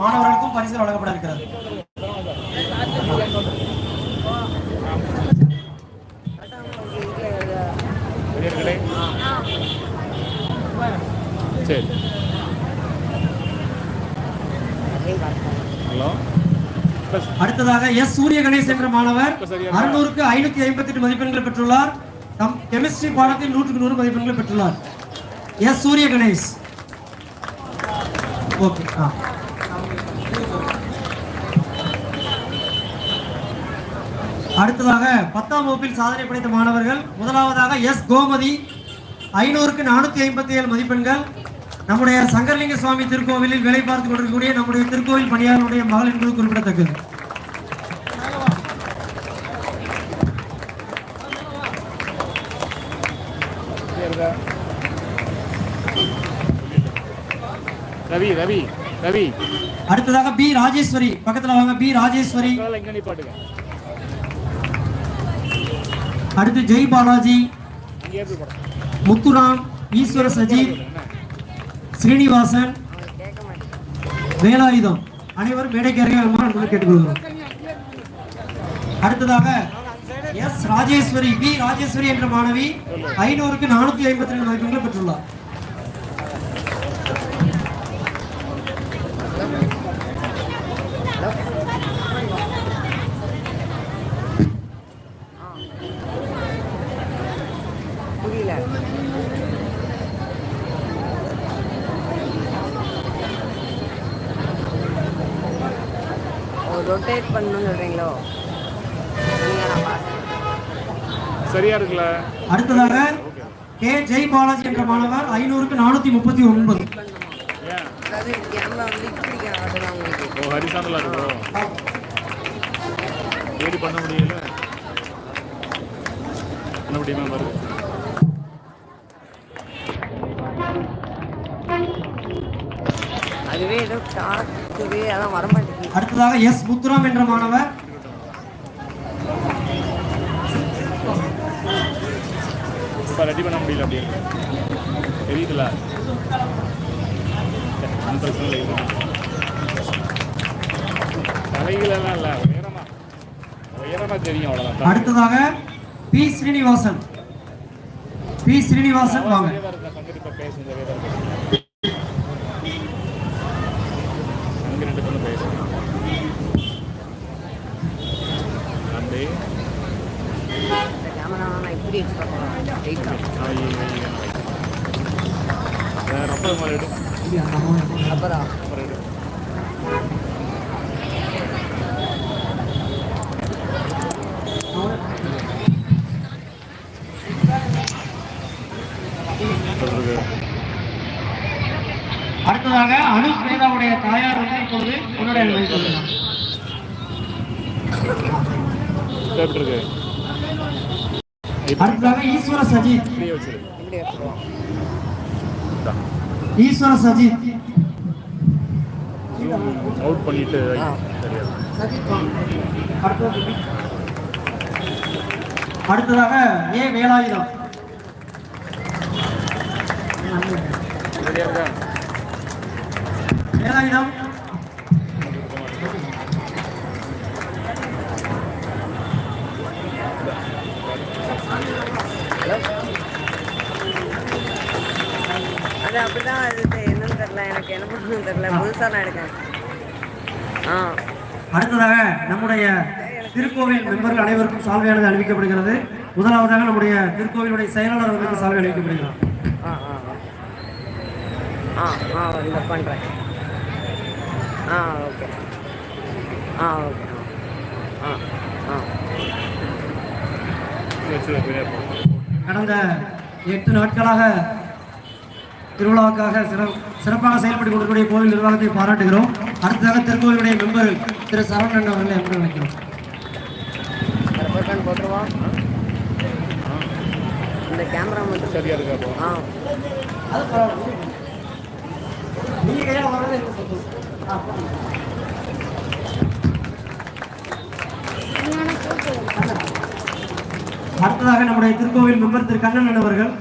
மாணவர்களுக்கும் பரிசு வழங்கப்பட இருக்கிறது. அடுத்ததாக எஸ் சூரிய கணேஷ் என்ற மாணவர் 600க்கு 558 மதிப்பெண்கள் பெற்றுள்ளார். கெமிஸ்ட்ரி பாடத்தில் 100க்கு 100 மதிப்பெண்கள் பெற்றுள்ளார். எஸ் சூரிய கணேஷ். ஓகே. அடுத்ததாக 10ஆம் வகுப்பில் சாதனை படைத்த மாணவர்கள் முதலாவதாக எஸ் கோமதி 500க்கு 457 மதிப்பெண்கள். நம்முடைய சங்கரலிங்க சுவாமி திருக்கோவிலில் வேலை பார்த்து கொண்டிருக்கக்கூடிய நம்முடைய திருக்கோவில் பணியாளருடைய மகள் என்பது குறிப்பிடத்தக்கது. அடுத்ததாக பி ராஜேஸ்வரி. பக்கத்துல வாங்க. பி ராஜேஸ்வரி. அடுத்து ஜெய் பாலாஜி, முத்துராம், ஈஸ்வர சஜித், ஸ்ரீனிவாசன், வேலாயுதம் அனைவரும் மேடைக்கு கேட்டுக்கொள்கிறோம். அடுத்ததாக எஸ் ராஜேஸ்வரி. பி ராஜேஸ்வரி என்ற மாணவி 500க்கு 452 மதிப்பெண்கள் பெற்றுள்ளார். ரொட்டேட் பண்ணனும் சொல்றீங்களோ? சரியா இருக்குல. அடுத்ததாக கே ஜெய் பாலாஜி என்ற மாணவர் 500க்கு 439. அதாவது கேமரா வந்து இப்படி ஆடுறாங்க உங்களுக்கு. ஓ ஹரிசாந்தலா இருக்கோ. ஏடி பண்ண முடியல. பண்ண முடியுமா பாரு. அதுவே ஏதோ டாக்குவே அதான் வர மாட்டேங்குது. அடுத்ததாக எஸ் முத்துராம் என்ற மாணவர் இப்ப ரெடி பண்ண முடியல. அப்படியே தெரியுதுல. தலைகளெல்லாம் இல்ல, உயரமா தெரியும் அவ்வளவுதான். அடுத்ததாக பி ஸ்ரீனிவாசன். பி ஸ்ரீனிவாசன் வாங்க. அடுத்ததாக அனுஷ் வேதாவுடைய தாயார் வந்து இப்பொழுது உன்னுடைய அடுத்ததாக ஈஸ்வர சஜித். ஈஸ்வர சஜித் அவுட் பண்ணிட்டு அடுத்ததாக ஏ வேலாயுதம். வேலாயுதம் அது அப்படிதான். அது என்னன்னு தெரியல, எனக்கு என்ன பண்ணணும்னு தெரியல. புதுசா நான் எடுக்கேன். அடுத்ததாக நம்முடைய திருக்கோவில் மெம்பர்கள் அனைவருக்கும் சால்வையானது அறிவிக்கப்படுகிறது. முதலாவதாக நம்முடைய திருக்கோவிலுடைய செயலாளர் அவர்களுக்கு சால்வை அறிவிக்கப்படுகிறார். இந்த பண்றேன். ஓகே. ஓகே. கடந்த 8 நாட்களாக திருவிழாவுக்காக சிறப்பாக செயல்பட்டு கொண்டிருக்கூடிய கோவில் நிர்வாகத்தை பாராட்டுகிறோம். அடுத்ததாக திருக்கோவிலுடைய மெம்பர் திரு சரவணன் அவர்களை எப்படி நினைக்கிறோம்? இந்த கேமரா மட்டும் சரியா இருக்கா? அடுத்ததாக நம்முடைய திருக்கோவில் மெம்பர் திரு கண்ணன் அவர்கள்